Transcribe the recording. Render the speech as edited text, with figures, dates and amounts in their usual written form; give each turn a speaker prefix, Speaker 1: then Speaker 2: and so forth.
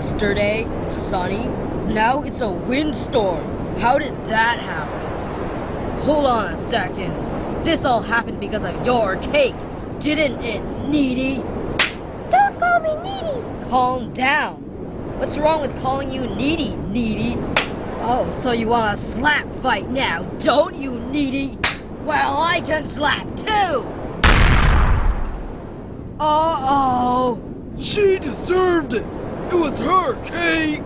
Speaker 1: yesterday it's sunny, now it's a windstorm. How did that happen? Hold on a second. This all happened because of your cake, didn't it, Needy?
Speaker 2: Don't call me Needy.
Speaker 1: Calm down. What's wrong with calling you Needy, Needy? Oh, so you want a slap fight now, don't you, Needy? Well, I can slap too! Uh-oh!
Speaker 3: She deserved it. It was her cake.